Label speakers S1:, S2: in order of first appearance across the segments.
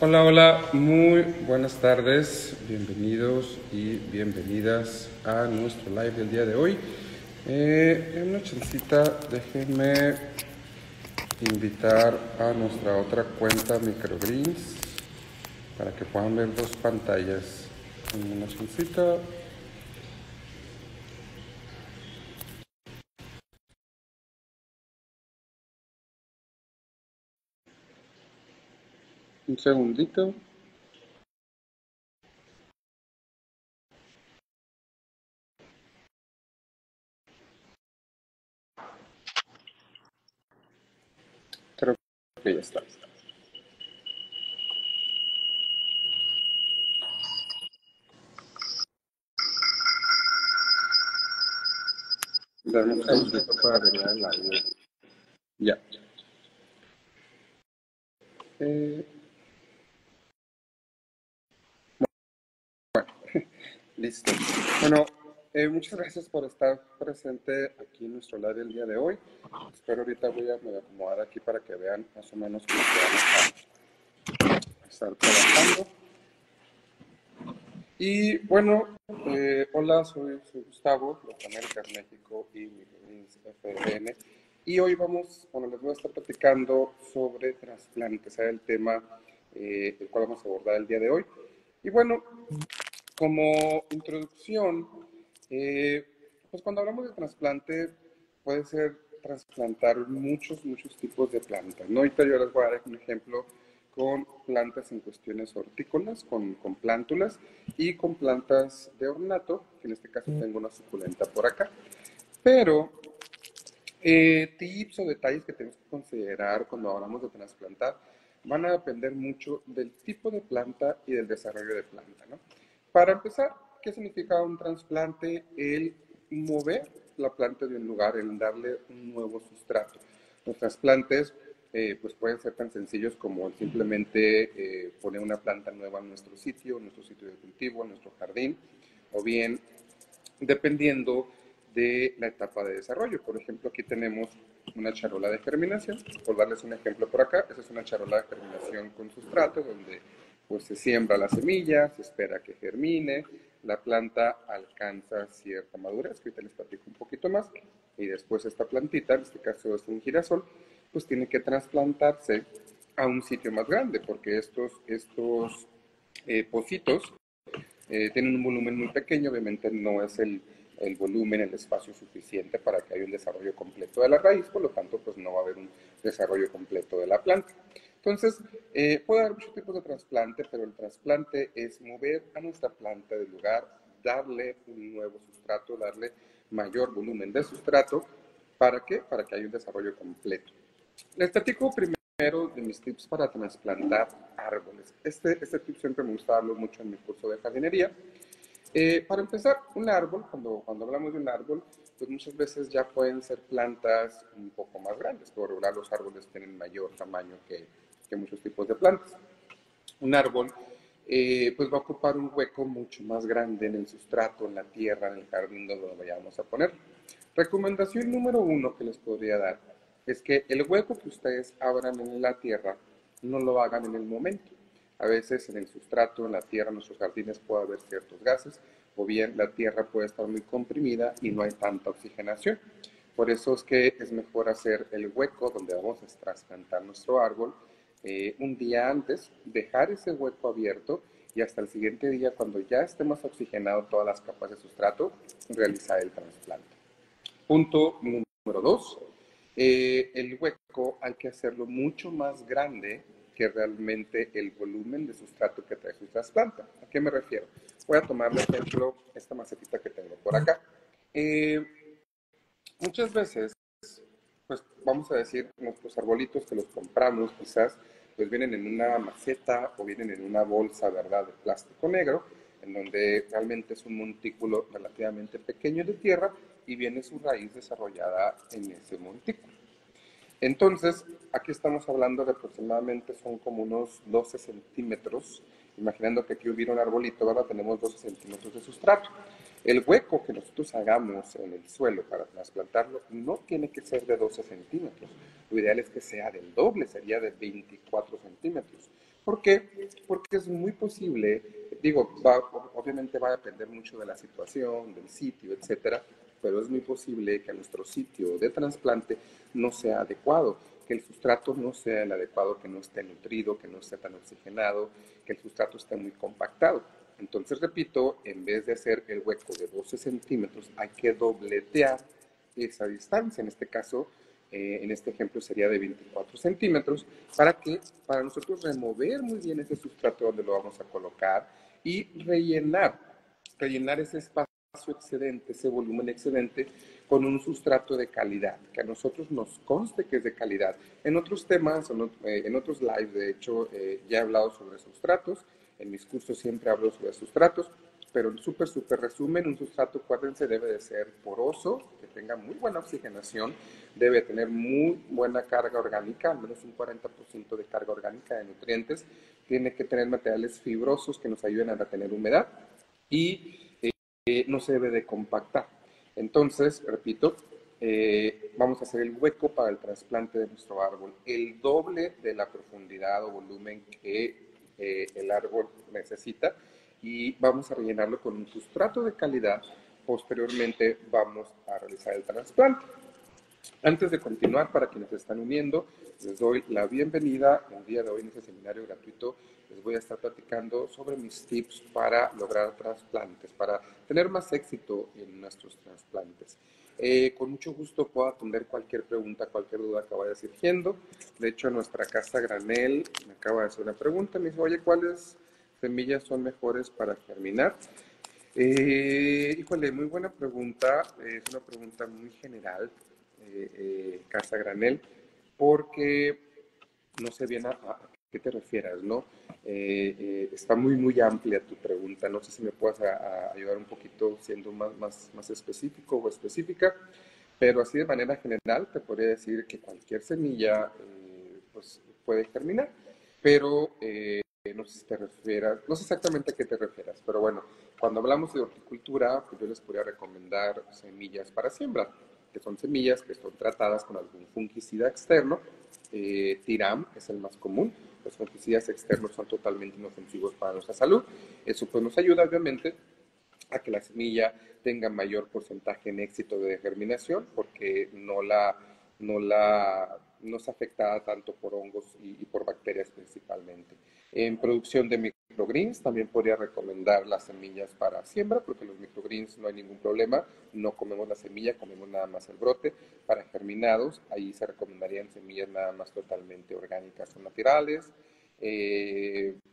S1: Hola, hola, muy buenas tardes, bienvenidos y bienvenidas a nuestro live del día de hoy. En una chancita, déjenme invitar a nuestra otra cuenta Microgreens para que puedan ver dos pantallas. En una chancita. Un segundito. Creo que ya está. Dame un segundito para agregar el audio. Ya. Eh, Listo. Bueno, muchas gracias por estar presente aquí en nuestro live el día de hoy. Espero ahorita me voy a acomodar aquí para que vean más o menos cómo vamos a estar trabajando. Y bueno, hola, soy Gustavo, de Américas México y Microgreens FDN. Y hoy les voy a estar platicando sobre trasplantes, el tema el cual vamos a abordar el día de hoy. Y bueno, como introducción, eh, pues cuando hablamos de trasplante, puede ser trasplantar muchos tipos de plantas, ¿no? Ahorita yo les voy a dar un ejemplo con plantas en cuestiones hortícolas, con plántulas y con plantas de ornato, que en este caso tengo una suculenta por acá. Pero tips o detalles que tenemos que considerar cuando hablamos de trasplantar van a depender mucho del tipo de planta y del desarrollo de planta, ¿no? Para empezar, ¿qué significa un trasplante? El mover la planta de un lugar, el darle un nuevo sustrato. Los trasplantes pues pueden ser tan sencillos como simplemente poner una planta nueva en nuestro sitio de cultivo, en nuestro jardín, o bien dependiendo de la etapa de desarrollo. Por ejemplo, aquí tenemos una charola de germinación. Por darles un ejemplo por acá, esa es una charola de germinación con sustrato donde pues se siembra la semilla, se espera que germine, la planta alcanza cierta madurez, que ahorita les platico un poquito más, y después esta plantita, en este caso es un girasol, pues tiene que trasplantarse a un sitio más grande, porque estos pocitos tienen un volumen muy pequeño, obviamente no es el volumen, el espacio suficiente para que haya un desarrollo completo de la raíz, por lo tanto, pues no va a haber un desarrollo completo de la planta. Entonces, puede haber muchos tipos de trasplante, pero el trasplante es mover a nuestra planta del lugar, darle un nuevo sustrato, darle mayor volumen de sustrato. ¿Para qué? Para que haya un desarrollo completo. Les platico primero de mis tips para trasplantar árboles. Este tip siempre me gusta darlo mucho en mi curso de jardinería. Para empezar, un árbol, cuando hablamos de un árbol, pues muchas veces ya pueden ser plantas un poco más grandes. Por regular, los árboles tienen mayor tamaño que muchos tipos de plantas. Un árbol pues va a ocupar un hueco mucho más grande en el sustrato, en la tierra, en el jardín donde lo vayamos a poner. Recomendación número uno que les podría dar es que el hueco que ustedes abran en la tierra no lo hagan en el momento. A veces en el sustrato, en la tierra, en nuestros jardines puede haber ciertos gases, o bien la tierra puede estar muy comprimida y no hay tanta oxigenación. Por eso es que es mejor hacer el hueco donde vamos a trasplantar nuestro árbol un día antes, dejar ese hueco abierto y hasta el siguiente día, cuando ya esté más oxigenado todas las capas de sustrato, realizar el trasplante. Punto número dos, el hueco hay que hacerlo mucho más grande que realmente el volumen de sustrato que trae su trasplante. ¿A qué me refiero? Voy a tomar de ejemplo esta macetita que tengo por acá. Eh, Muchas veces, pues vamos a decir, nuestros arbolitos que los compramos quizás, pues vienen en una maceta o vienen en una bolsa, ¿verdad?, de plástico negro, en donde realmente es un montículo relativamente pequeño de tierra y viene su raíz desarrollada en ese montículo. Entonces, aquí estamos hablando de aproximadamente, son como unos 12 centímetros. Imaginando que aquí hubiera un arbolito, ¿verdad? Tenemos 12 centímetros de sustrato. El hueco que nosotros hagamos en el suelo para trasplantarlo no tiene que ser de 12 centímetros. Lo ideal es que sea del doble, sería de 24 centímetros. ¿Por qué? Porque es muy posible, digo, obviamente va a depender mucho de la situación, del sitio, etcétera, pero es muy posible que nuestro sitio de trasplante no sea adecuado, que el sustrato no sea el adecuado, que no esté nutrido, que no esté tan oxigenado, que el sustrato esté muy compactado. Entonces, repito, en vez de hacer el hueco de 12 centímetros, hay que dobletear esa distancia. En este caso, en este ejemplo sería de 24 centímetros, para nosotros remover muy bien ese sustrato donde lo vamos a colocar y rellenar ese espacio excedente, ese volumen excedente, con un sustrato de calidad, que a nosotros nos conste que es de calidad. En otros temas, en otros lives, de hecho, ya he hablado sobre sustratos, en mis cursos siempre hablo sobre sustratos, pero en súper resumen, un sustrato, acuérdense, debe de ser poroso, que tenga muy buena oxigenación, debe tener muy buena carga orgánica, al menos un 40% de carga orgánica de nutrientes, tiene que tener materiales fibrosos que nos ayuden a retener humedad y no se debe de compactar. Entonces, repito, vamos a hacer el hueco para el trasplante de nuestro árbol, el doble de la profundidad o volumen que el árbol necesita, y vamos a rellenarlo con un sustrato de calidad. Posteriormente vamos a realizar el trasplante. Antes de continuar, para quienes se están uniendo, les doy la bienvenida. El día de hoy en este seminario gratuito les voy a estar platicando sobre mis tips para lograr trasplantes, para tener más éxito en nuestros trasplantes. Con mucho gusto puedo atender cualquier pregunta, cualquier duda que vaya surgiendo. De hecho, nuestra casa granel me acaba de hacer una pregunta. Me dice, oye, ¿cuáles semillas son mejores para germinar? Híjole, muy buena pregunta. Es una pregunta muy general, Casa Granel, porque no sé bien a qué te refieras, ¿no? Está muy amplia tu pregunta. No sé si me puedas ayudar un poquito siendo más específico o específica, pero así de manera general te podría decir que cualquier semilla pues puede germinar, pero no sé si te refieras, no sé exactamente a qué te refieras, pero bueno, cuando hablamos de horticultura, pues yo les podría recomendar semillas para siembra, que son semillas que son tratadas con algún fungicida externo. Tiram es el más común. Los fungicidas externos son totalmente inofensivos para nuestra salud. Eso pues nos ayuda obviamente a que la semilla tenga mayor porcentaje en éxito de germinación, porque no es afectada tanto por hongos y por bacterias principalmente. En producción de microgreens también podría recomendar las semillas para siembra, porque los microgreens no hay ningún problema, no comemos la semilla, comemos nada más el brote. Para germinados, ahí se recomendarían semillas nada más totalmente orgánicas o naturales.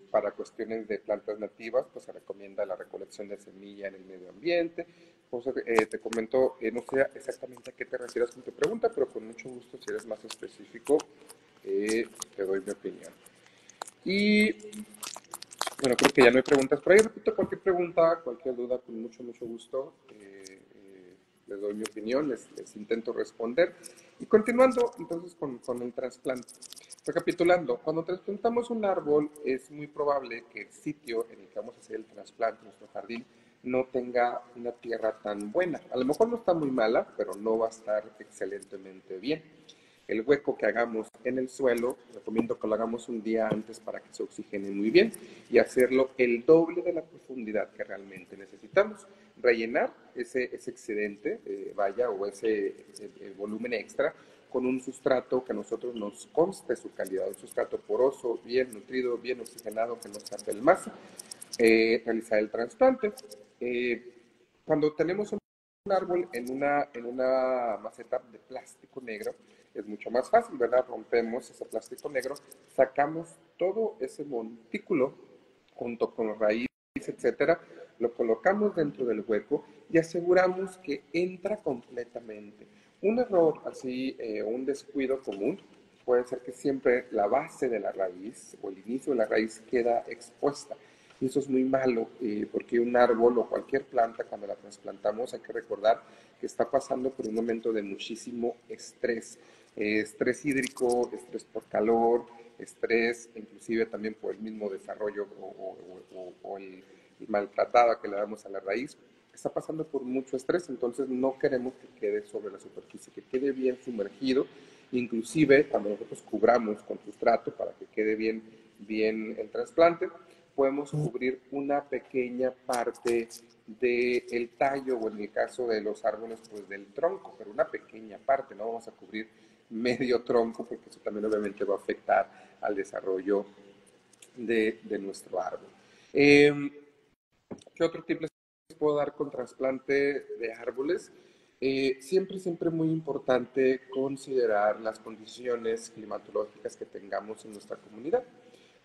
S1: Para cuestiones de plantas nativas, pues se recomienda la recolección de semilla en el medio ambiente. Entonces, te comento, no sé exactamente a qué te refieres con tu pregunta, pero con mucho gusto, si eres más específico, te doy mi opinión. Y bueno, creo que ya no hay preguntas por ahí. Repito, cualquier pregunta, cualquier duda, con mucho gusto, les doy mi opinión, les intento responder. Y continuando entonces con el trasplante. Recapitulando, cuando trasplantamos un árbol, es muy probable que el sitio en el que vamos a hacer el trasplante, nuestro jardín, no tenga una tierra tan buena. A lo mejor no está muy mala, pero no va a estar excelentemente bien. El hueco que hagamos en el suelo, recomiendo que lo hagamos un día antes para que se oxigene muy bien y hacerlo el doble de la profundidad que realmente necesitamos. Rellenar ese excedente, o ese volumen extra, con un sustrato que a nosotros nos conste su calidad, un sustrato poroso, bien nutrido, bien oxigenado, que no se apelmace. Realizar el trasplante. Cuando tenemos un árbol en una maceta de plástico negro, es mucho más fácil, ¿verdad? Rompemos ese plástico negro, sacamos todo ese montículo junto con la raíz, etcétera, lo colocamos dentro del hueco y aseguramos que entra completamente. Un error así, un descuido común, puede ser que siempre la base de la raíz o el inicio de la raíz queda expuesta. Y eso es muy malo, porque un árbol o cualquier planta, cuando la trasplantamos, hay que recordar que está pasando por un momento de muchísimo estrés. Estrés hídrico, estrés por calor, estrés inclusive también por el mismo desarrollo o el maltratada que le damos a la raíz. Está pasando por mucho estrés, entonces no queremos que quede sobre la superficie, que quede bien sumergido. Inclusive cuando nosotros cubramos con sustrato para que quede bien bien el trasplante, podemos cubrir una pequeña parte del tallo o en el caso de los árboles, pues del tronco, pero una pequeña parte, no vamos a cubrir medio tronco porque eso también obviamente va a afectar al desarrollo de nuestro árbol. ¿Qué otro tip les puedo dar con trasplante de árboles? Siempre muy importante considerar las condiciones climatológicas que tengamos en nuestra comunidad.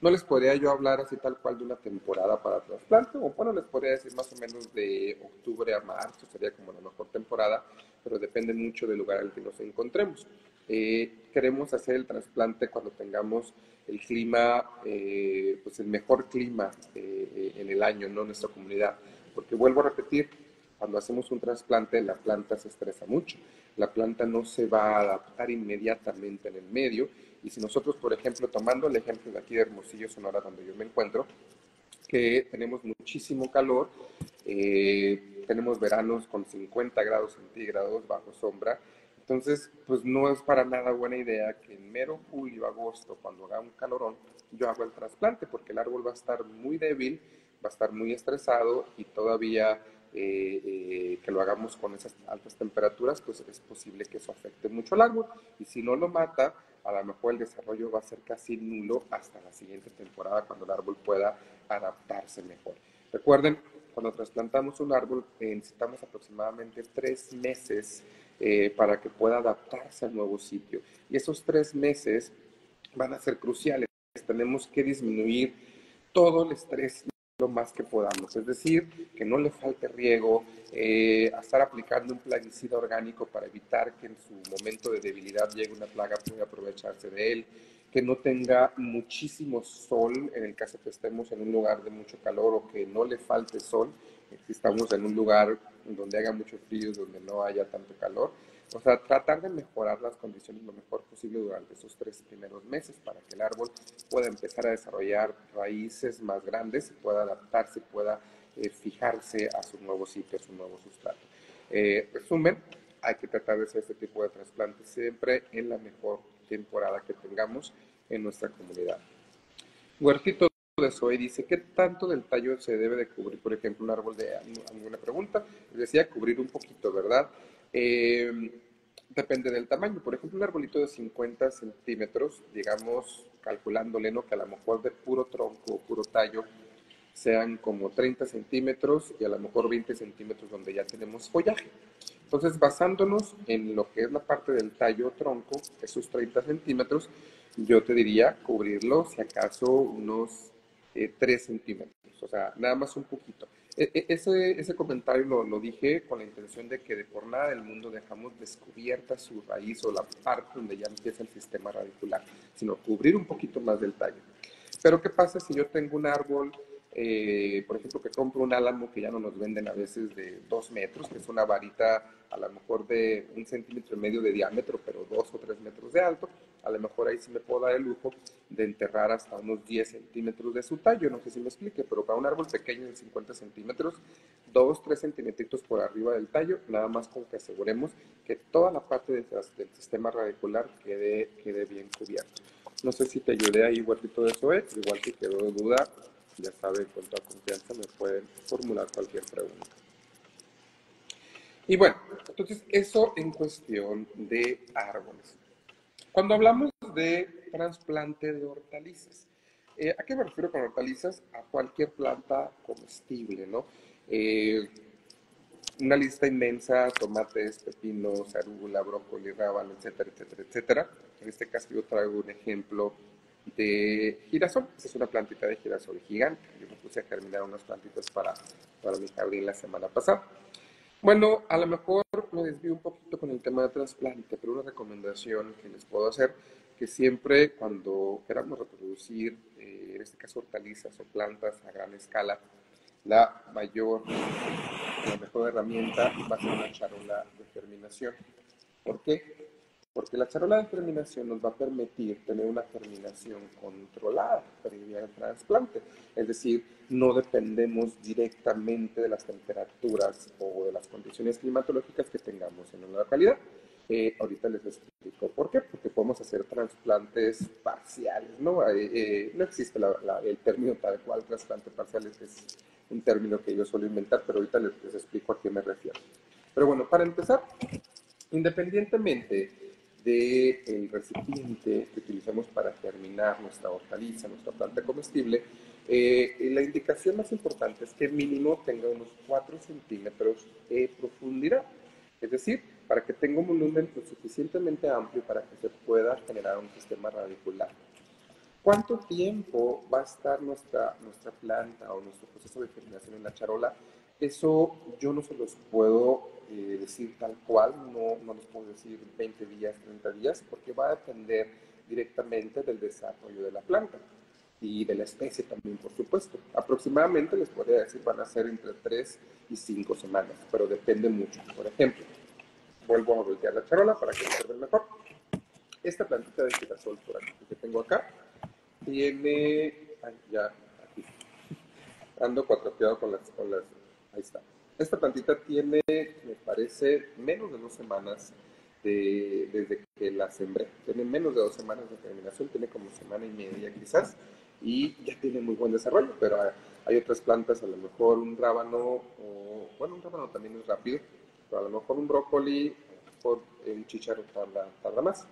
S1: No les podría yo hablar así tal cual de una temporada para trasplante, o bueno, les podría decir más o menos de octubre a marzo, sería como la mejor temporada, pero depende mucho del lugar en el que nos encontremos. Queremos hacer el trasplante cuando tengamos el clima, pues el mejor clima en el año, ¿no? En nuestra comunidad. Porque vuelvo a repetir, cuando hacemos un trasplante, la planta se estresa mucho. La planta no se va a adaptar inmediatamente en el medio. Y si nosotros, por ejemplo, tomando el ejemplo de aquí de Hermosillo, Sonora, donde yo me encuentro, que tenemos muchísimo calor, tenemos veranos con 50 grados centígrados bajo sombra, entonces pues no es para nada buena idea que en mero julio, agosto, cuando haga un calorón, yo haga el trasplante, porque el árbol va a estar muy débil, va a estar muy estresado y todavía que lo hagamos con esas altas temperaturas, pues es posible que eso afecte mucho al árbol y si no lo mata, a lo mejor el desarrollo va a ser casi nulo hasta la siguiente temporada cuando el árbol pueda adaptarse mejor. Recuerden, cuando trasplantamos un árbol necesitamos aproximadamente 3 meses para que pueda adaptarse al nuevo sitio. Y esos 3 meses van a ser cruciales. Tenemos que disminuir todo el estrés lo más que podamos, es decir, que no le falte riego, estar aplicando un plaguicida orgánico para evitar que en su momento de debilidad llegue una plaga pueda aprovecharse de él, que no tenga muchísimo sol en el caso que estemos en un lugar de mucho calor o que no le falte sol, si estamos en un lugar donde haga mucho frío, donde no haya tanto calor. O sea, tratar de mejorar las condiciones lo mejor posible durante esos 3 primeros meses para que el árbol pueda empezar a desarrollar raíces más grandes y pueda adaptarse, pueda fijarse a su nuevo sitio, a su nuevo sustrato. Resumen, hay que tratar de hacer este tipo de trasplantes siempre en la mejor temporada que tengamos en nuestra comunidad. Huertito de Zoe dice, ¿qué tanto del tallo se debe de cubrir, por ejemplo, un árbol de alguna pregunta? Les decía, cubrir un poquito, ¿verdad? Depende del tamaño. Por ejemplo, un arbolito de 50 centímetros, digamos, calculándole, ¿no? Que a lo mejor de puro tronco, puro tallo, sean como 30 centímetros y a lo mejor 20 centímetros donde ya tenemos follaje. Entonces, basándonos en lo que es la parte del tallo tronco, esos 30 centímetros, yo te diría cubrirlo, si acaso, unos 3 centímetros, o sea, nada más un poquito. Ese comentario lo dije con la intención de que de por nada del mundo dejamos descubierta su raíz o la parte donde ya empieza el sistema radicular, sino cubrir un poquito más del tallo. Pero ¿qué pasa si yo tengo un árbol, por ejemplo, que compro un álamo que ya no nos venden a veces de 2 metros, que es una varita a lo mejor de 1,5 centímetros de diámetro, pero 2 o 3 metros de alto? A lo mejor ahí sí me puedo dar el lujo de enterrar hasta unos 10 centímetros de su tallo, no sé si me explique, pero para un árbol pequeño de 50 centímetros, 2, 3 centímetros por arriba del tallo, nada más con que aseguremos que toda la parte del sistema radicular quede bien cubierto. No sé si te ayudé ahí, Huertito de Zoe, igual si quedó de duda, ya saben, con toda confianza me pueden formular cualquier pregunta. Y bueno, entonces eso en cuestión de árboles. Cuando hablamos de trasplante de hortalizas, ¿a qué me refiero con hortalizas? A cualquier planta comestible, ¿no? Eh, una lista inmensa, tomates, pepinos, arúgula, brócoli, rábano, etcétera, etcétera, etcétera. En este caso yo traigo un ejemplo de girasol. Esta es una plantita de girasol gigante. Yo me puse a germinar unas plantitas para mi jardín la semana pasada. Bueno, a lo mejor me desvío un poquito con el tema de trasplante, pero una recomendación que les puedo hacer, que siempre cuando queramos reproducir, en este caso hortalizas o plantas a gran escala, la mejor herramienta va a ser una charola de germinación. ¿Por qué? Porque la charola de germinación nos va a permitir tener una germinación controlada previa al trasplante. Es decir, no dependemos directamente de las temperaturas o de las condiciones climatológicas que tengamos en una localidad. Ahorita les explico por qué, porque podemos hacer trasplantes parciales, ¿no? No existe el término tal cual, trasplante parcial es un término que yo suelo inventar, pero ahorita les explico a qué me refiero. Pero bueno, para empezar, independientemente del recipiente que utilizamos para germinar nuestra hortaliza, nuestra planta comestible, la indicación más importante es que mínimo tenga unos 4 centímetros de profundidad. Es decir, para que tenga un volumen lo suficientemente amplio para que se pueda generar un sistema radicular. ¿Cuánto tiempo va a estar nuestra planta o nuestro proceso de germinación en la charola? Eso yo no se los puedo decir tal cual, no les puedo decir 20 días, 30 días, porque va a depender directamente del desarrollo de la planta y de la especie también, por supuesto. Aproximadamente les podría decir van a ser entre 3 y 5 semanas, pero depende mucho. Por ejemplo, vuelvo a voltear la charola para que observen mejor. Esta plantita de girasol por aquí que tengo acá tiene, ay, ya, aquí, ando cuatropeado con las, ahí está. Esta plantita tiene, me parece, menos de 2 semanas desde que la sembré. Tiene menos de 2 semanas de germinación, tiene como semana y media quizás, y ya tiene muy buen desarrollo, pero hay otras plantas, a lo mejor un rábano, o, bueno, un rábano también es rápido, pero a lo mejor un brócoli, a lo mejor un chícharo tarda más.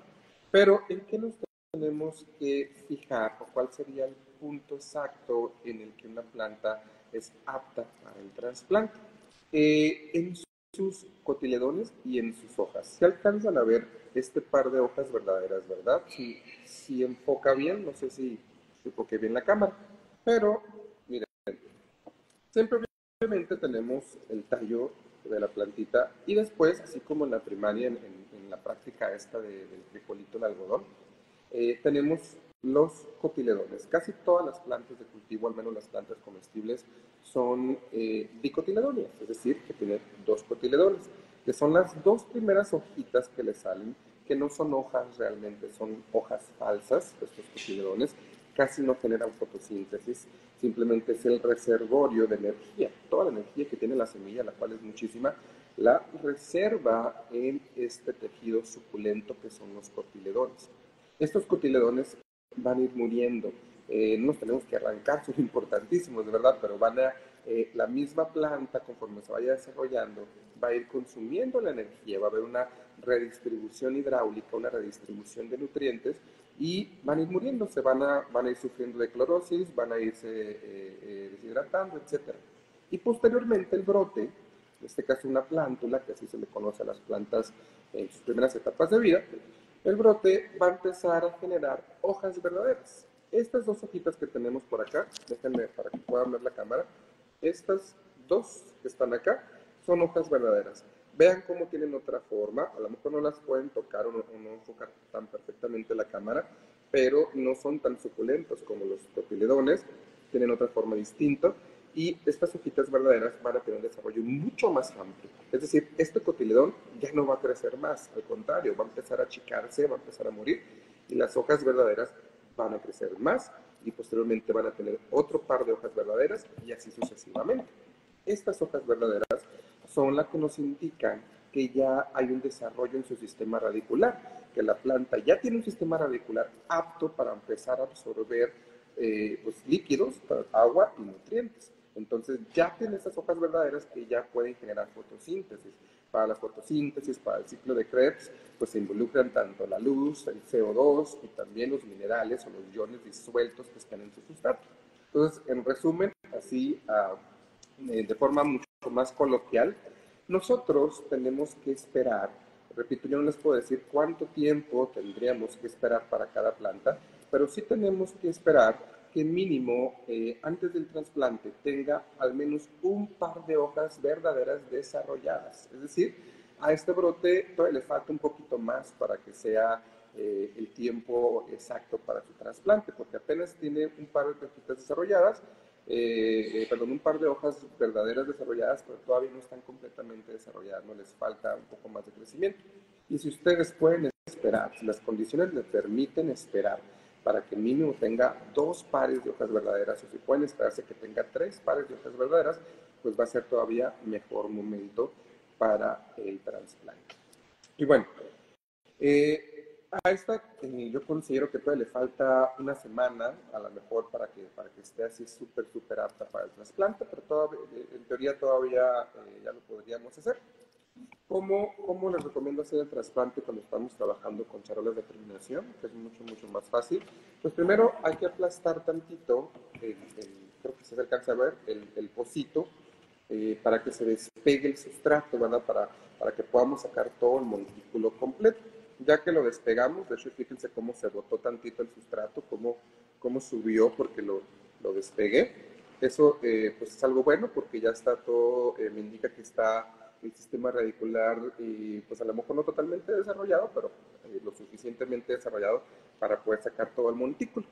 S1: Pero, ¿en qué nos tenemos que fijar o cuál sería el punto exacto en el que una planta es apta para el trasplante? En sus cotiledones y en sus hojas. Se alcanzan a ver este par de hojas verdaderas, ¿verdad? Si enfoca bien, no sé si enfoque bien la cámara, pero miren, simplemente tenemos el tallo de la plantita y después, así como en la primaria, en la práctica esta del frijolito en algodón, tenemos los cotiledones. Casi todas las plantas de cultivo, al menos las plantas comestibles, son dicotiledóneas, es decir, que tienen 2 cotiledones, que son las 2 primeras hojitas que le salen, que no son hojas realmente, son hojas falsas, estos cotiledones, casi no generan fotosíntesis, simplemente es el reservorio de energía. Toda la energía que tiene la semilla, la cual es muchísima, la reserva en este tejido suculento que son los cotiledones. Estos cotiledones van a ir muriendo. No nos tenemos que arrancar, son importantísimos, de verdad, pero la misma planta, conforme se vaya desarrollando, va a ir consumiendo la energía, va a haber una redistribución hidráulica, una redistribución de nutrientes y van a ir muriéndose, van a ir sufriendo de clorosis, van a irse deshidratando, etc. Y posteriormente el brote, en este caso una plántula, que así se le conoce a las plantas en sus primeras etapas de vida, el brote va a empezar a generar hojas verdaderas. Estas 2 hojitas que tenemos por acá, déjenme para que puedan ver la cámara, estas 2 que están acá son hojas verdaderas. Vean cómo tienen otra forma, a lo mejor no las pueden tocar o no enfocar tan perfectamente la cámara, pero no son tan suculentos como los cotiledones, tienen otra forma distinta y estas hojitas verdaderas van a tener un desarrollo mucho más amplio. Es decir, este cotiledón ya no va a crecer más, al contrario, va a empezar a achicarse, va a empezar a morir y las hojas verdaderas van a crecer más y posteriormente van a tener otro par de hojas verdaderas y así sucesivamente. Estas hojas verdaderas son las que nos indican que ya hay un desarrollo en su sistema radicular, que la planta ya tiene un sistema radicular apto para empezar a absorber pues, líquidos, agua y nutrientes. Entonces ya tiene esas hojas verdaderas que ya pueden generar fotosíntesis. Para la fotosíntesis, para el ciclo de Krebs, pues se involucran tanto la luz, el CO2 y también los minerales o los iones disueltos que están en su sustrato. Entonces, en resumen, así de forma mucho más coloquial, nosotros tenemos que esperar, repito, yo no les puedo decir cuánto tiempo tendríamos que esperar para cada planta, pero sí tenemos que esperar que mínimo antes del trasplante tenga al menos un par de hojas verdaderas desarrolladas. Es decir, a este brote todavía le falta un poquito más para que sea el tiempo exacto para su trasplante, porque apenas tiene un par de hojitas desarrolladas, un par de hojas verdaderas desarrolladas, pero todavía no están completamente desarrolladas, no les falta un poco más de crecimiento. Y si ustedes pueden esperar, si las condiciones les permiten esperar, para que mínimo tenga 2 pares de hojas verdaderas, o si pueden esperarse que tenga 3 pares de hojas verdaderas, pues va a ser todavía mejor momento para el trasplante. Y bueno, A esta yo considero que todavía le falta una semana, a lo mejor, para que esté así súper, súper apta para el trasplante, pero todavía, en teoría todavía ya lo podríamos hacer. ¿Cómo les recomiendo hacer el trasplante cuando estamos trabajando con charolas de germinación? Que es mucho, mucho más fácil. Pues primero hay que aplastar tantito, creo que se alcanza a ver, el pocito, para que se despegue el sustrato, ¿verdad? Para que podamos sacar todo el montículo completo. Ya que lo despegamos, de hecho, fíjense cómo se botó tantito el sustrato, cómo subió porque lo despegué. Eso pues es algo bueno porque ya está todo, me indica que está el sistema radicular y pues a lo mejor no totalmente desarrollado, pero lo suficientemente desarrollado para poder sacar todo el montículo.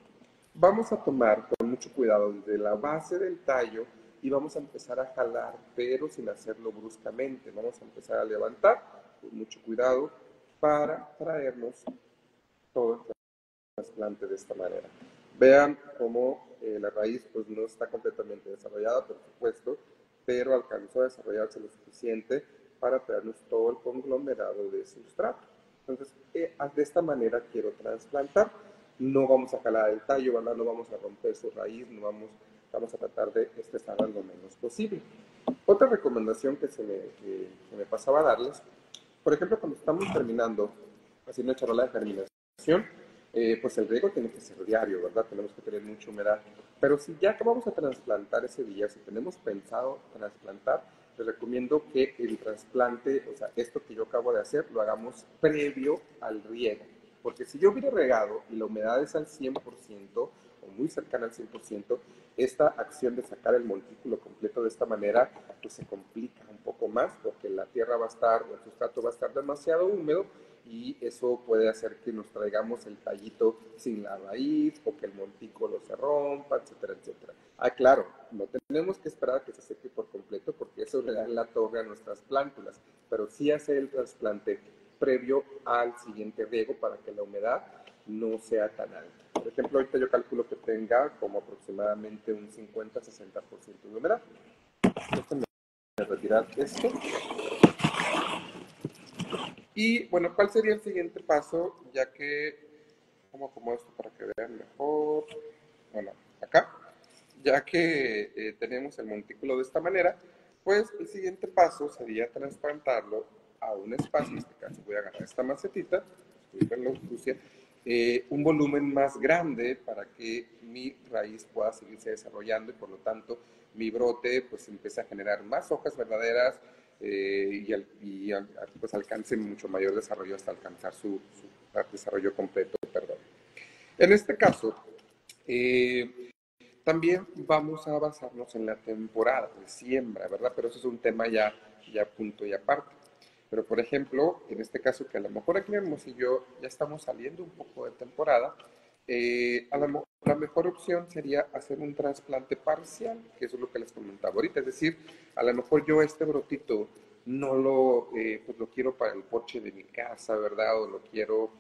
S1: Vamos a tomar con mucho cuidado desde la base del tallo y vamos a empezar a jalar, pero sin hacerlo bruscamente. Vamos a empezar a levantar con mucho cuidado para traernos todo el trasplante de esta manera. Vean cómo la raíz pues no está completamente desarrollada, por supuesto, pero alcanzó a desarrollarse lo suficiente para traernos todo el conglomerado de sustrato. Entonces, de esta manera quiero trasplantar. No vamos a jalar el tallo, ¿verdad? No vamos a romper su raíz, vamos a tratar de estresarla lo menos posible. Otra recomendación que me pasaba a darles, por ejemplo, cuando estamos terminando haciendo una charola de germinación, pues el riego tiene que ser diario, ¿verdad? Tenemos que tener mucha humedad. Pero si ya acabamos a trasplantar ese día, si tenemos pensado trasplantar, les recomiendo que el trasplante, o sea, esto que yo acabo de hacer, lo hagamos previo al riego. Porque si yo hubiera regado y la humedad es al 100% o muy cercana al 100%, esta acción de sacar el montículo completo de esta manera, pues se complica un poco más porque la tierra va a estar, o el sustrato va a estar demasiado húmedo y eso puede hacer que nos traigamos el tallito sin la raíz o que el montículo se rompa, etcétera, etcétera. Ah, claro, no tenemos que esperar a que se seque por completo porque eso le da la torre a nuestras plántulas, pero sí hacer el trasplante previo al siguiente riego para que la humedad no sea tan alta. Por ejemplo, ahorita yo calculo que tenga como aproximadamente un 50-60% de humedad. Déjenme retirar esto. Y bueno, ¿cuál sería el siguiente paso? Ya que, ¿cómo como esto para que vean mejor? Bueno, acá, ya que tenemos el montículo de esta manera, pues el siguiente paso sería trasplantarlo a un espacio, en este caso voy a agarrar esta macetita, disculpenlo, sucia, un volumen más grande para que mi raíz pueda seguirse desarrollando y por lo tanto mi brote pues empiece a generar más hojas verdaderas pues alcance mucho mayor desarrollo hasta alcanzar su desarrollo completo, perdón. En este caso, también vamos a basarnos en la temporada de siembra, ¿verdad? Pero eso es un tema ya punto y aparte. Pero, por ejemplo, en este caso, que a lo mejor aquí en Hermosillo ya estamos saliendo un poco de temporada, la mejor opción sería hacer un trasplante parcial, que eso es lo que les comentaba ahorita. Es decir, a lo mejor yo este brotito no pues lo quiero para el porche de mi casa, ¿verdad? O lo quiero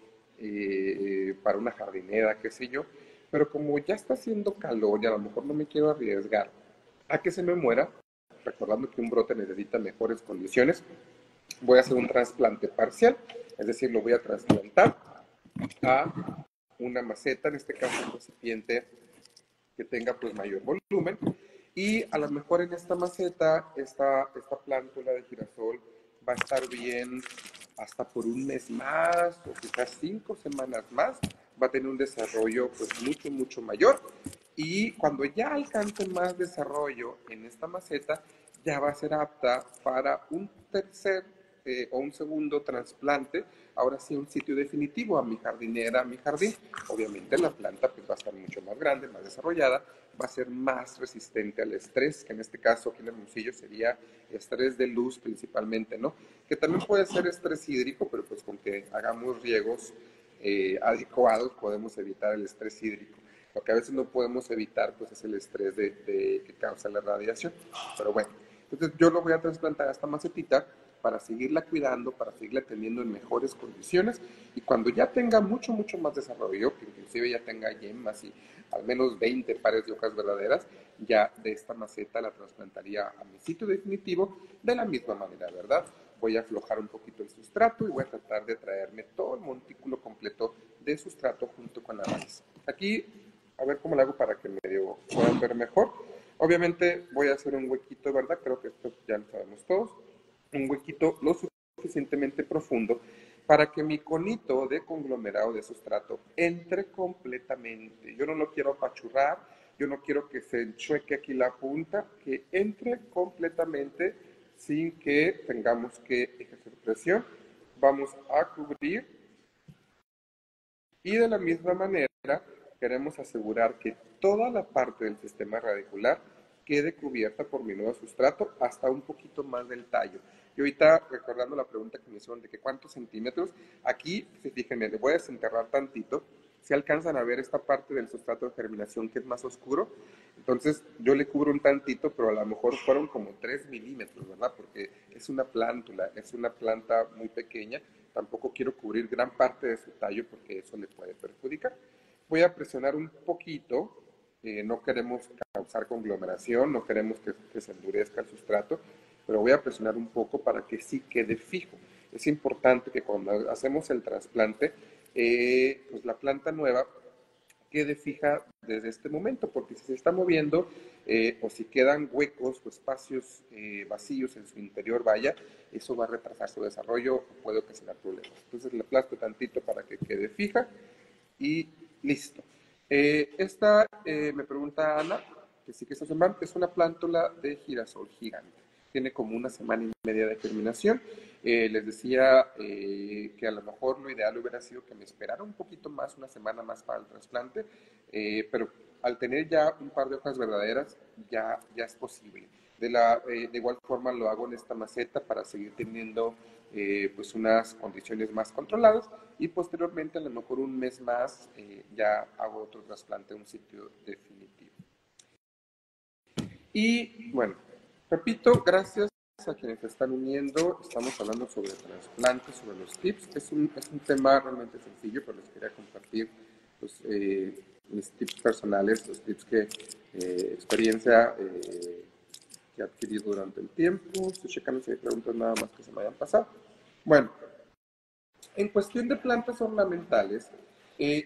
S1: para una jardinera, qué sé yo. Pero como ya está haciendo calor y a lo mejor no me quiero arriesgar a que se me muera, recordando que un brote necesita mejores condiciones, voy a hacer un trasplante parcial, es decir, lo voy a trasplantar a una maceta, en este caso un recipiente que tenga pues mayor volumen, y a lo mejor en esta maceta, esta plántula de girasol va a estar bien hasta por un mes más o quizás 5 semanas más, va a tener un desarrollo pues mucho, mucho mayor, y cuando ya alcance más desarrollo en esta maceta, ya va a ser apta para un tercer o un segundo trasplante, ahora sí un sitio definitivo, a mi jardinera, a mi jardín. Obviamente la planta pues va a estar mucho más grande, más desarrollada, va a ser más resistente al estrés, que en este caso aquí en el Hermosillo sería estrés de luz principalmente, ¿no? Que también puede ser estrés hídrico, pero pues con que hagamos riegos adecuados podemos evitar el estrés hídrico. Lo que a veces no podemos evitar pues es el estrés que causa la radiación. Pero bueno, entonces yo lo voy a trasplantar a esta macetita para seguirla cuidando, para seguirla teniendo en mejores condiciones y cuando ya tenga mucho, mucho más desarrollo, que inclusive ya tenga yemas y al menos 20 pares de hojas verdaderas, ya de esta maceta la trasplantaría a mi sitio definitivo de la misma manera, ¿verdad? voy a aflojar un poquito el sustrato y voy a tratar de traerme todo el montículo completo de sustrato junto con la raíz. Aquí, a ver cómo lo hago para que medio puedan ver mejor. Obviamente voy a hacer un huequito, ¿verdad? Creo que esto ya lo sabemos todos. Un huequito lo suficientemente profundo para que mi conito de conglomerado de sustrato entre completamente. Yo no lo quiero apachurrar, yo no quiero que se enchueque aquí la punta, que entre completamente sin que tengamos que ejercer presión. Vamos a cubrir y de la misma manera queremos asegurar que toda la parte del sistema radicular quede cubierta por mi nuevo sustrato hasta un poquito más del tallo. Y ahorita, recordando la pregunta que me hicieron de que cuántos centímetros, aquí, si fíjense, le voy a desenterrar tantito, si alcanzan a ver esta parte del sustrato de germinación que es más oscuro, entonces yo le cubro un tantito, pero a lo mejor fueron como 3 milímetros, ¿verdad? Porque es una plántula, es una planta muy pequeña, tampoco quiero cubrir gran parte de su tallo porque eso le puede perjudicar. Voy a presionar un poquito, no queremos causar conglomeración, no queremos que se endurezca el sustrato, pero voy a presionar un poco para que sí quede fijo. Es importante que cuando hacemos el trasplante, pues la planta nueva quede fija desde este momento, porque si se está moviendo o si quedan huecos o espacios vacíos en su interior, vaya, eso va a retrasar su desarrollo o puede ocasionar problemas. Entonces le aplasto tantito para que quede fija y listo. Esta me pregunta Ana, que sí que es una plántula de girasol gigante. Tiene como una semana y media de germinación. Les decía que a lo mejor lo ideal hubiera sido que me esperara un poquito más, una semana más para el trasplante, pero al tener ya un par de hojas verdaderas, ya es posible. De igual forma lo hago en esta maceta para seguir teniendo pues unas condiciones más controladas y posteriormente a lo mejor un mes más ya hago otro trasplante en un sitio definitivo. Y bueno, repito, gracias a quienes se están uniendo, estamos hablando sobre trasplantes, sobre los tips. Es un tema realmente sencillo, pero les quería compartir pues, mis tips personales, los tips que experiencia que he adquirido durante el tiempo. Estoy checando si hay preguntas nada más que se me hayan pasado. Bueno, en cuestión de plantas ornamentales,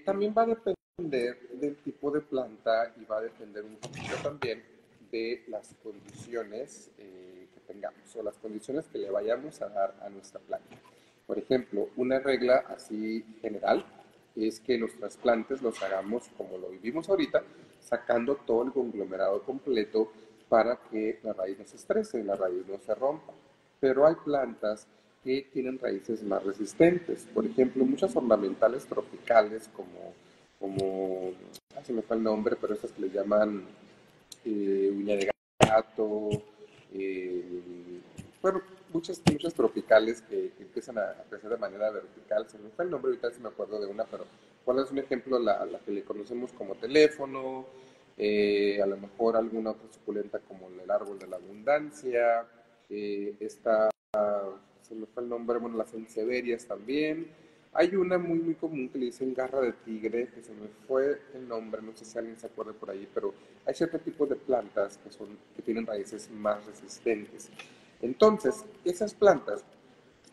S1: también va a depender del tipo de planta y va a depender un poquito también de las condiciones que tengamos o las condiciones que le vayamos a dar a nuestra planta. Por ejemplo, una regla así general es que los trasplantes los hagamos como lo vivimos ahorita, sacando todo el conglomerado completo para que la raíz no se estrese, la raíz no se rompa. Pero hay plantas que tienen raíces más resistentes. Por ejemplo, muchas ornamentales tropicales como se me fue el nombre, pero estas que le llaman uña de gato, eh, bueno, muchas tropicales que empiezan a crecer de manera vertical. Se me fue el nombre, ahorita sí me acuerdo de una, pero ¿cuál es un ejemplo? La que le conocemos como teléfono, a lo mejor alguna otra suculenta como el árbol de la abundancia, esta se me fue el nombre, bueno, las enseverias también. Hay una muy común que le dicen garra de tigre, que se me fue el nombre, no sé si alguien se acuerda por ahí, pero hay ciertos tipos de plantas que tienen raíces más resistentes. Entonces, esas plantas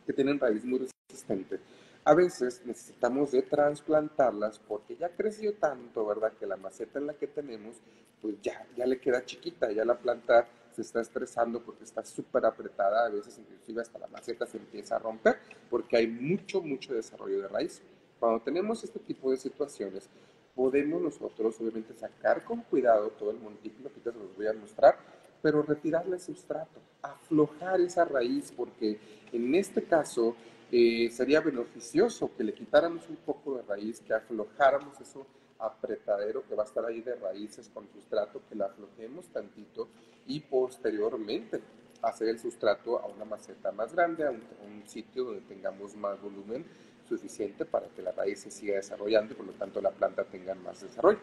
S1: que tienen raíz muy resistente, a veces necesitamos de trasplantarlas porque ya creció tanto, ¿verdad? Que la maceta en la que tenemos, pues ya le queda chiquita, ya la planta se está estresando porque está súper apretada, a veces inclusive hasta la maceta se empieza a romper porque hay mucho desarrollo de raíz. Cuando tenemos este tipo de situaciones, podemos nosotros obviamente sacar con cuidado todo el montículo, que ahorita se los voy a mostrar, pero retirarle el sustrato, aflojar esa raíz, porque en este caso sería beneficioso que le quitáramos un poco de raíz, que aflojáramos eso apretadero que va a estar ahí de raíces con sustrato, que la aflojemos tantito y posteriormente hacer el sustrato a una maceta más grande, a un sitio donde tengamos más volumen suficiente para que la raíz se siga desarrollando y por lo tanto la planta tenga más desarrollo.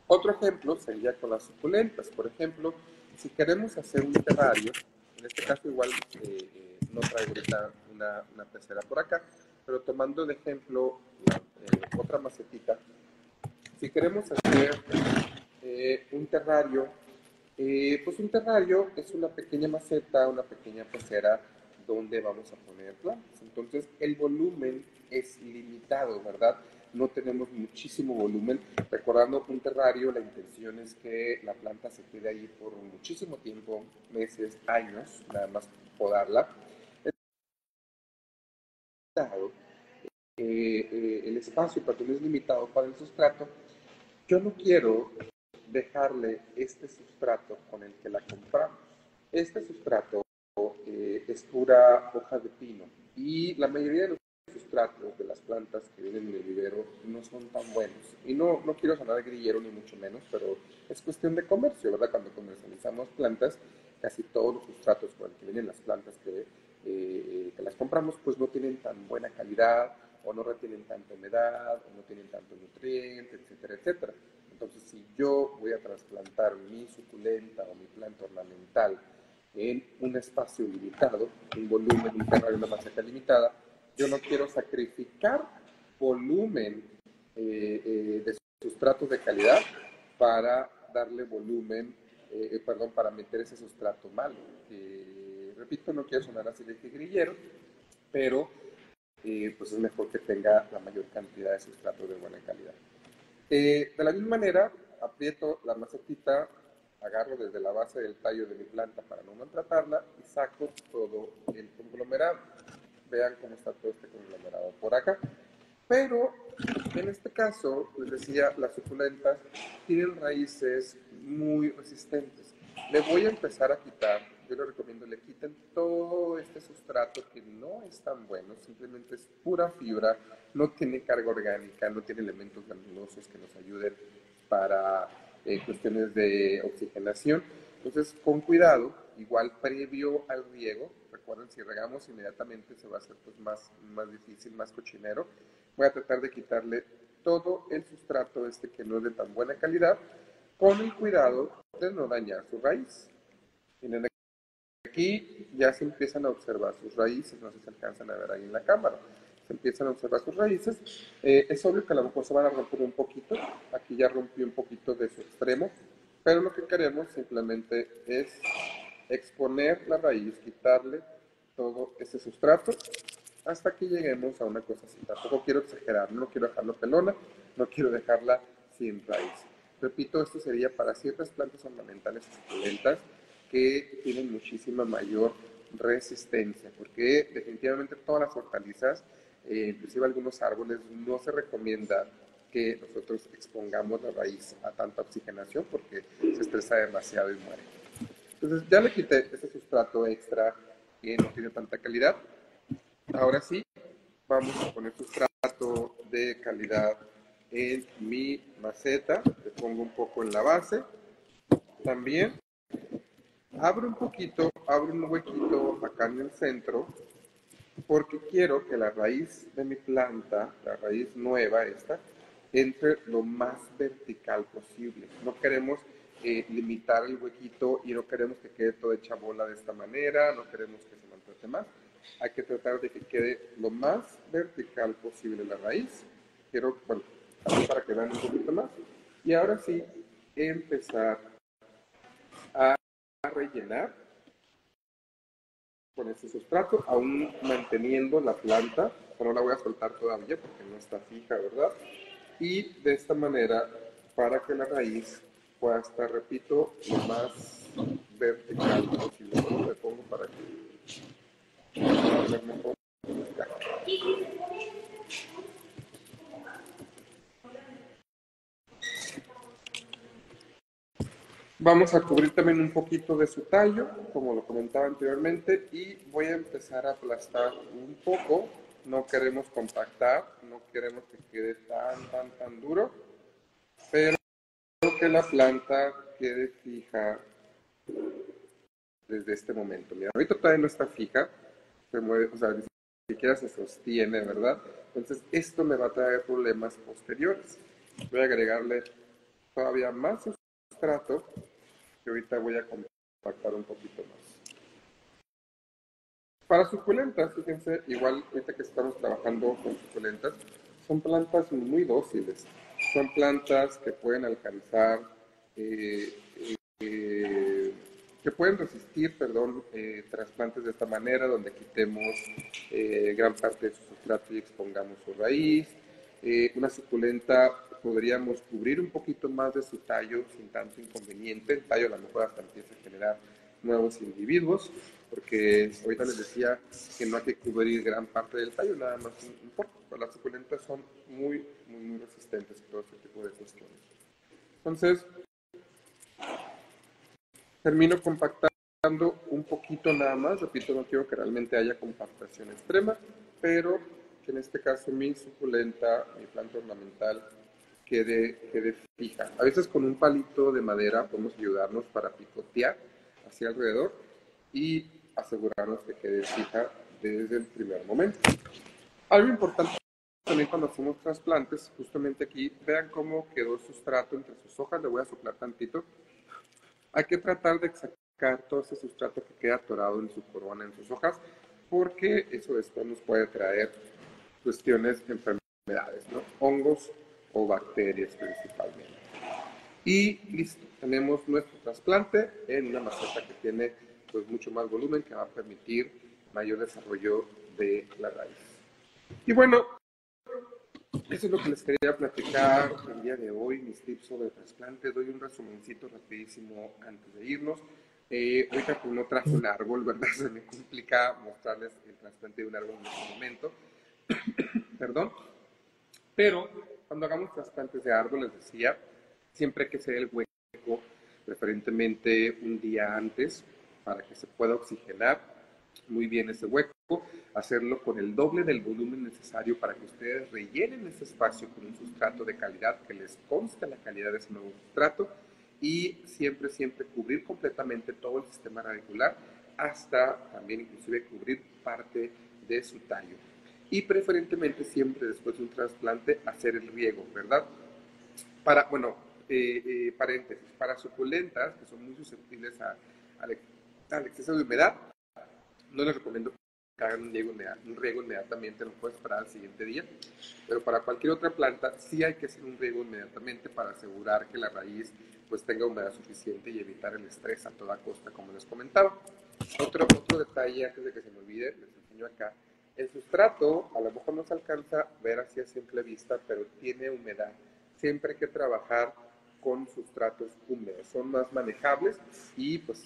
S1: Otro ejemplo sería con las suculentas. Por ejemplo, si queremos hacer un terrario, en este caso igual no traigo ahorita una pecera por acá, pero tomando de ejemplo otra macetita, si queremos hacer un terrario, pues un terrario es una pequeña maceta, una pequeña pecera donde vamos a poner plantas. Entonces, el volumen es limitado, ¿verdad? No tenemos muchísimo volumen. Recordando un terrario, la intención es que la planta se quede ahí por muchísimo tiempo, meses, años, nada más podarla. El espacio también es limitado para el sustrato. Yo no quiero dejarle este sustrato con el que la compramos. Este sustrato es pura hoja de pino y la mayoría de los sustratos de las plantas que vienen en el vivero no son tan buenos. Y no quiero sonar grillero ni mucho menos, pero es cuestión de comercio, ¿verdad? Cuando comercializamos plantas, casi todos los sustratos con los que vienen las plantas que las compramos, pues no tienen tan buena calidad, o no retienen tanta humedad, o no tienen tanto nutriente, etcétera, etcétera. Entonces, si yo voy a trasplantar mi suculenta o mi planta ornamental en un espacio limitado, un volumen, un terreno, una maceta limitada, yo no quiero sacrificar volumen de sustratos de calidad para darle volumen, para meter ese sustrato malo. Repito, no quiero sonar así de grillero, pero pues es mejor que tenga la mayor cantidad de sustrato de buena calidad. De la misma manera, aprieto la macetita, agarro desde la base del tallo de mi planta para no maltratarla y saco todo el conglomerado. Vean cómo está todo este conglomerado por acá. Pero en este caso, les decía, las suculentas tienen raíces muy resistentes. Le voy a empezar a quitar, yo les recomiendo le quiten todo este sustrato que no es tan bueno, simplemente es pura fibra, no tiene carga orgánica, no tiene elementos granulosos que nos ayuden para cuestiones de oxigenación. Entonces, con cuidado, igual previo al riego, recuerden, si regamos inmediatamente se va a hacer pues, más difícil, más cochinero. Voy a tratar de quitarle todo el sustrato que no es de tan buena calidad, con el cuidado de no dañar su raíz. Miren, aquí ya se empiezan a observar sus raíces, no sé si se alcanzan a ver ahí en la cámara. Se empiezan a observar sus raíces. Es obvio que a lo mejor se van a romper un poquito. Aquí ya rompí un poquito de su extremo, pero lo que queremos simplemente es exponer la raíz, quitarle todo ese sustrato hasta que lleguemos a una cosa así. Tampoco quiero exagerar, no quiero dejarla pelona, no quiero dejarla sin raíz. Repito, esto sería para ciertas plantas ornamentales suculentas que tienen muchísima mayor resistencia, porque definitivamente todas las hortalizas, inclusive algunos árboles, no se recomienda que nosotros expongamos la raíz a tanta oxigenación porque se estresa demasiado y muere. Entonces ya le quité ese sustrato extra que no tiene tanta calidad. Ahora sí, vamos a poner sustrato de calidad en mi maceta. Le pongo un poco en la base. También abro un poquito, abro un huequito acá en el centro, porque quiero que la raíz de mi planta, la raíz nueva esta, entre lo más vertical posible. No queremos limitar el huequito y no queremos que quede toda hecha bola de esta manera, no queremos que se maltrate más. Hay que tratar de que quede lo más vertical posible la raíz. Quiero, bueno, así para que vean un poquito más. Y ahora sí, empezar a rellenar con este sustrato, aún manteniendo la planta, no la voy a soltar todavía porque no está fija, ¿verdad? Y de esta manera, para que la raíz pueda estar, repito, lo más vertical posible. ¿Cómo le pongo para que ver mejor? Vamos a cubrir también un poquito de su tallo, como lo comentaba anteriormente, y voy a empezar a aplastar un poco. No queremos compactar, no queremos que quede tan duro, pero que la planta quede fija desde este momento. Mira, ahorita todavía no está fija, se mueve, o sea, ni siquiera se sostiene, ¿verdad? Entonces, esto me va a traer problemas posteriores. Voy a agregarle todavía más sustrato, que ahorita voy a compactar un poquito más. Para suculentas, fíjense, igual ahorita que estamos trabajando con suculentas, son plantas muy dóciles. Son plantas que pueden alcanzar que pueden resistir, trasplantes de esta manera, donde quitemos gran parte de su sustrato y expongamos su raíz. Una suculenta podríamos cubrir un poquito más de su tallo sin tanto inconveniente. El tallo a lo mejor hasta empieza a generar nuevos individuos, porque ahorita les decía que no hay que cubrir gran parte del tallo, nada más un poco. Pero las suculentas son muy resistentes a todo este tipo de cuestiones. Entonces, termino compactando un poquito nada más. Repito, no quiero que realmente haya compactación extrema, pero que en este caso mi suculenta, mi planta ornamental, quede fija. A veces con un palito de madera podemos ayudarnos para picotear hacia alrededor y asegurarnos que quede fija desde el primer momento. Algo importante también cuando hacemos trasplantes, justamente aquí, vean cómo quedó el sustrato entre sus hojas. Le voy a soplar tantito. Hay que tratar de sacar todo ese sustrato que queda atorado en su corona, en sus hojas, porque eso después nos puede traer cuestiones, enfermedades, ¿no? Hongos o bacterias principalmente. Y listo, tenemos nuestro trasplante en una maceta que tiene pues mucho más volumen, que va a permitir mayor desarrollo de la raíz. Y bueno, eso es lo que les quería platicar el día de hoy, mis tips sobre trasplante. Doy un resumencito rapidísimo antes de irnos. Ahorita pues no traje un árbol, ¿verdad? Se me complica mostrarles el trasplante de un árbol en este momento. Perdón. Pero cuando hagamos trasplantes de árbol, les decía, siempre hay que hacer el hueco, preferentemente un día antes, para que se pueda oxigenar muy bien ese hueco, hacerlo con el doble del volumen necesario para que ustedes rellenen ese espacio con un sustrato de calidad, que les conste la calidad de ese nuevo sustrato, y siempre cubrir completamente todo el sistema radicular, hasta también inclusive cubrir parte de su tallo. Y preferentemente siempre después de un trasplante hacer el riego, ¿verdad? Paréntesis, para suculentas que son muy susceptibles al exceso de humedad, no les recomiendo que hagan un riego inmediatamente, no pueden esperar al siguiente día, pero para cualquier otra planta sí hay que hacer un riego inmediatamente para asegurar que la raíz pues tenga humedad suficiente y evitar el estrés a toda costa, como les comentaba. Otro detalle, antes de que se me olvide, les enseño acá. El sustrato a lo mejor no se alcanza a ver así a simple vista, pero tiene humedad. Siempre hay que trabajar con sustratos húmedos, son más manejables y pues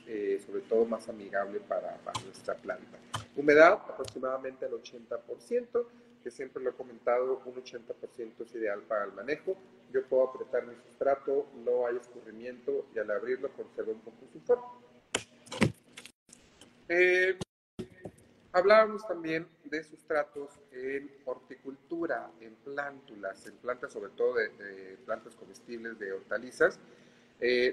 S1: sobre todo más amigable para nuestra planta. Humedad aproximadamente al 80%, que siempre lo he comentado, un 80% es ideal para el manejo. Yo puedo apretar mi sustrato, no hay escurrimiento y al abrirlo conserva un poco su forma. Hablábamos también de sustratos en horticultura, en plántulas, en plantas sobre todo de plantas comestibles, de hortalizas.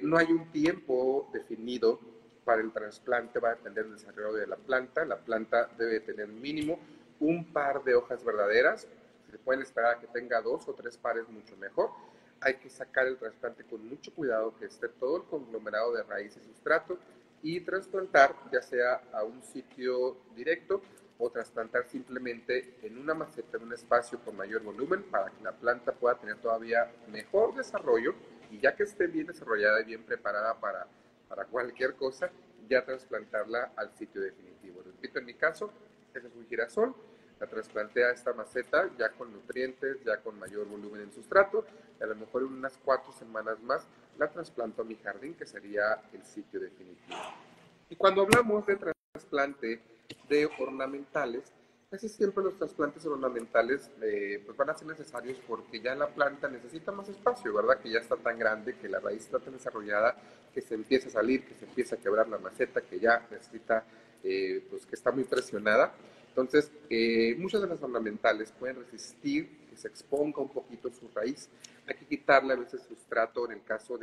S1: No hay un tiempo definido para el trasplante, va a depender del desarrollo de la planta. La planta debe tener mínimo un par de hojas verdaderas. Se pueden esperar a que tenga 2 o 3 pares, mucho mejor. Hay que sacar el trasplante con mucho cuidado, que esté todo el conglomerado de raíz y sustrato, y trasplantar ya sea a un sitio directo o trasplantar simplemente en una maceta, en un espacio con mayor volumen, para que la planta pueda tener todavía mejor desarrollo, y ya que esté bien desarrollada y bien preparada para cualquier cosa, ya trasplantarla al sitio definitivo. Repito, en mi caso, ese es un girasol, la trasplanté a esta maceta ya con nutrientes, ya con mayor volumen en sustrato, y a lo mejor en unas 4 semanas más la trasplanto a mi jardín, que sería el sitio definitivo. Y cuando hablamos de trasplante de ornamentales, casi siempre los trasplantes ornamentales pues van a ser necesarios porque ya la planta necesita más espacio, ¿verdad? Que ya está tan grande, que la raíz está tan desarrollada, que se empieza a salir, que se empieza a quebrar la maceta, que ya necesita, pues que está muy presionada. Entonces, muchas de las ornamentales pueden resistir que se exponga un poquito su raíz. Hay que quitarle a veces sustrato en el caso a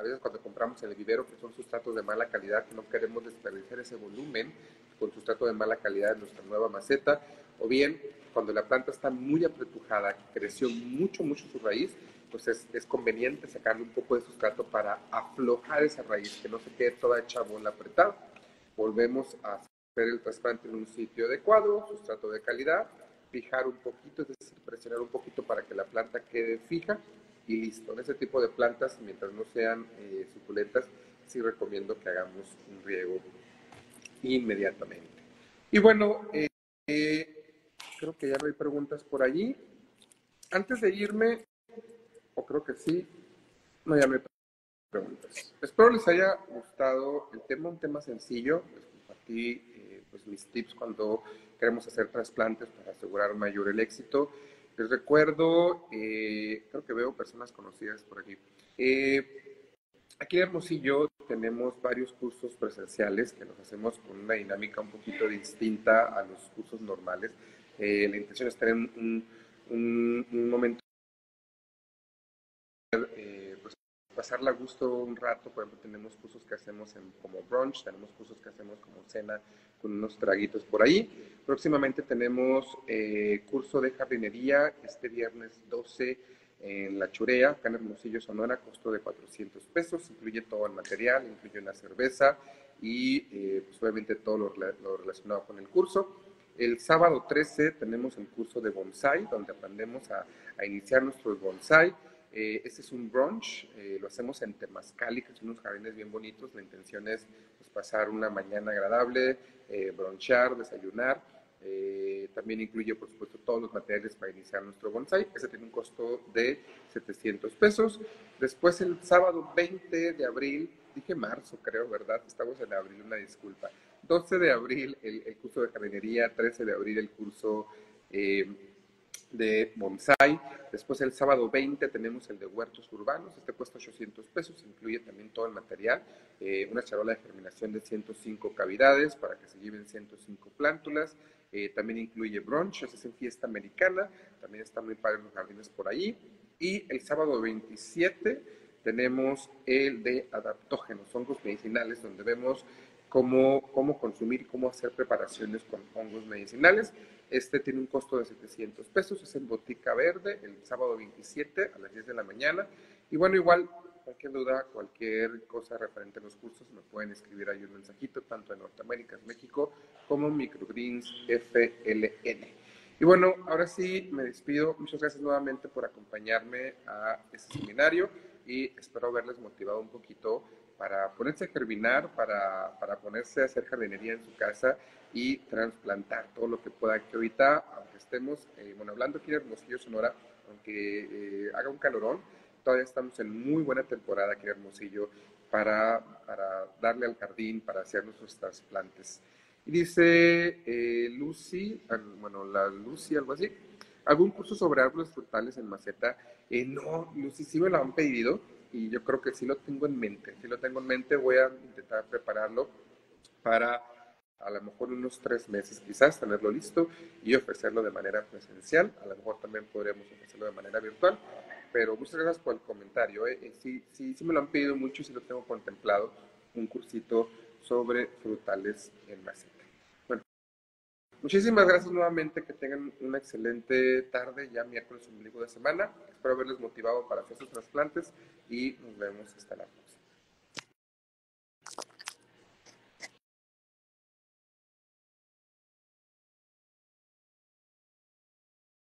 S1: veces cuando compramos en el vivero, que son sustratos de mala calidad, que no queremos desperdiciar ese volumen con sustrato de mala calidad en nuestra nueva maceta, o bien cuando la planta está muy apretujada, que creció mucho su raíz, pues es conveniente sacarle un poco de sustrato para aflojar esa raíz, que no se quede toda hecha bola apretada. Volvemos a hacer el trasplante en un sitio adecuado, sustrato de calidad, fijar un poquito, es decir, presionar un poquito para que la planta quede fija, y listo. En ese tipo de plantas, mientras no sean suculentas, sí recomiendo que hagamos un riego inmediatamente. Y bueno, creo que ya no hay preguntas por allí. Antes de irme, o creo que sí, no, ya no hay preguntas. Espero les haya gustado el tema, un tema sencillo. Les compartí pues mis tips cuando queremos hacer trasplantes para asegurar mayor el éxito. Les recuerdo, creo que veo personas conocidas por aquí. Aquí en Hermosillo tenemos varios cursos presenciales que los hacemos con una dinámica un poquito distinta a los cursos normales. La intención es tener un momento pues pasarla a gusto un rato. Por ejemplo, tenemos cursos que hacemos como brunch, tenemos cursos que hacemos como cena con unos traguitos por ahí. Próximamente tenemos curso de jardinería este viernes 12 en La Churea, acá en Hermosillo, Sonora, costo de 400 pesos, incluye todo el material, incluye una cerveza y pues obviamente todo lo relacionado con el curso. El sábado 13 tenemos el curso de bonsai, donde aprendemos a iniciar nuestros bonsai. Este es un brunch, lo hacemos en Temazcali, que son unos jardines bien bonitos. La intención es pues, pasar una mañana agradable, brunchar, desayunar. También incluye, por supuesto, todos los materiales para iniciar nuestro bonsai. Ese tiene un costo de 700 pesos. Después, el sábado 20 de abril, dije marzo, creo, ¿verdad? Estamos en abril, una disculpa. 12 de abril, el curso de jardinería. 13 de abril, el curso de bonsai. Después el sábado 20 tenemos el de huertos urbanos, este cuesta 800 pesos, incluye también todo el material, una charola de germinación de 105 cavidades para que se lleven 105 plántulas, también incluye brunch, es en fiesta americana, también está muy padre los jardines por ahí. Y el sábado 27 tenemos el de adaptógenos, hongos medicinales, donde vemos cómo consumir, cómo hacer preparaciones con hongos medicinales. Este tiene un costo de 700 pesos, es en Botica Verde, el sábado 27 a las 10 de la mañana. Y bueno, igual, cualquier duda, cualquier cosa referente a los cursos, me pueden escribir ahí un mensajito, tanto en Norteamérica, México, como Microgreens FLN. Y bueno, ahora sí me despido. Muchas gracias nuevamente por acompañarme a este seminario y espero haberles motivado un poquito para ponerse a germinar, para ponerse a hacer jardinería en su casa y trasplantar todo lo que pueda. Que ahorita, aunque estemos, bueno, hablando aquí en Hermosillo, Sonora, aunque haga un calorón, todavía estamos en muy buena temporada aquí en Hermosillo para darle al jardín, para hacer nuestros trasplantes. Y dice Lucy, bueno, la Lucy, algo así, ¿algún curso sobre árboles frutales en maceta? No, Lucy, sí me lo han pedido y yo creo que sí lo tengo en mente. Sí lo tengo en mente, voy a intentar prepararlo para a lo mejor unos 3 meses quizás tenerlo listo y ofrecerlo de manera presencial. A lo mejor también podríamos ofrecerlo de manera virtual, pero muchas gracias por el comentario. Sí me lo han pedido mucho y sí lo tengo contemplado, un cursito sobre frutales en maceta. Bueno, muchísimas gracias nuevamente, que tengan una excelente tarde, ya miércoles ombligo de semana. Espero haberles motivado para hacer sus trasplantes y nos vemos hasta la próxima.